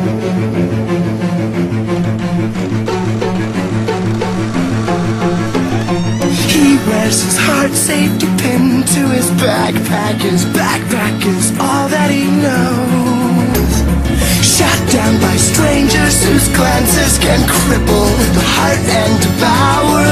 He wears his heart safety pin to his backpack. His backpack is all that he knows. Shot down by strangers whose glances can cripple the heart and devour